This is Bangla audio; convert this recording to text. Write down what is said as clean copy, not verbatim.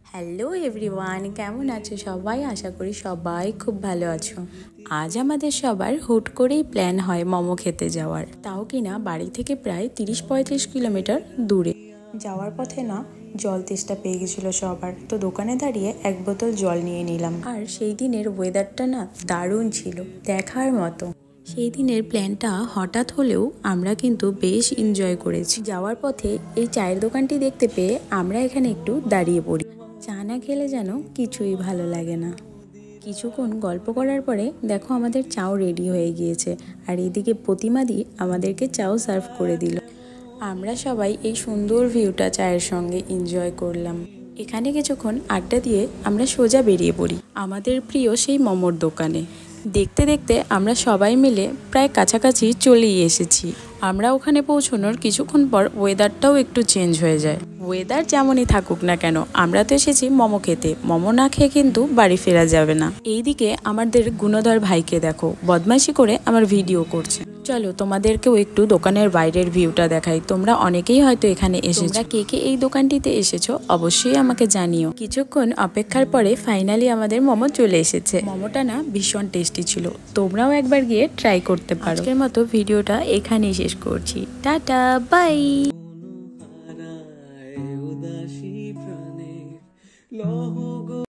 হ্যালো এভরিওয়ান, কেমন আছো সবাই? আশা করি সবাই খুব ভালো আছো। আজ আমাদের সবার হুট করেই প্ল্যান হয় মোমো খেতে যাওয়ার, তাও কিনা বাড়ি থেকে প্রায় 30-35 কিলোমিটার দূরে। যাওয়ার পথে না জল তেষ্টা পেয়ে গেছিলো সবার, তো দোকানে দাঁড়িয়ে এক বোতল জল নিয়ে নিলাম। আর সেই দিনের ওয়েদারটা না দারুণ ছিল, দেখার মতো। সেই দিনের প্ল্যানটা হঠাৎ হলেও আমরা কিন্তু বেশ এনজয় করেছি। যাওয়ার পথে এই চায়ের দোকানটি দেখতে পেয়ে আমরা এখানে একটু দাঁড়িয়ে পড়ি। চা না খেলে যেন কিছুই ভালো লাগে না। কিছুক্ষণ গল্প করার পরে দেখো আমাদের চাও রেডি হয়ে গিয়েছে, আর এদিকে প্রতিমাদি আমাদেরকে চাও সার্ভ করে দিল। আমরা সবাই এই সুন্দর ভিউটা চায়ের সঙ্গে এনজয় করলাম। এখানে কিছুক্ষণ আড্ডা দিয়ে আমরা সোজা বেরিয়ে পড়ি আমাদের প্রিয় সেই মোমোর দোকানে। দেখতে দেখতে আমরা সবাই মিলে প্রায় কাছাকাছি চলেই এসেছি। আমরা ওখানে পৌঁছানোর কিছুক্ষণ পর ওয়েদারটাও একটু চেঞ্জ হয়ে যায়। ওয়েদার যেমনই থাকুক না কেন, আমরা তো এসেছি মোমো খেতে, মোমো না খেয়ে কিন্তু বাড়ি ফেরা যাবে না। এইদিকে আমাদের গুণধর ভাইকে দেখো বদমাইশি করে আমার ভিডিও করছে। চলো তোমাদেরকেও একটু দোকানের বাইরের ভিউটা দেখাই। তোমরা অনেকেই হয়তো এখানে এসেছো, কে কে এই দোকানটিতে এসেছো অবশ্যই আমাকে জানিও। কিছুক্ষণ অপেক্ষার পরে ফাইনালি আমাদের মোমো চলে এসেছে। মোমোটা না ভীষণ টেস্টি ছিল, তোমরাও একবার গিয়ে ট্রাই করতে পারো। আজকের মতো ভিডিওটা এখানেই শেষ করছি। Tata, by.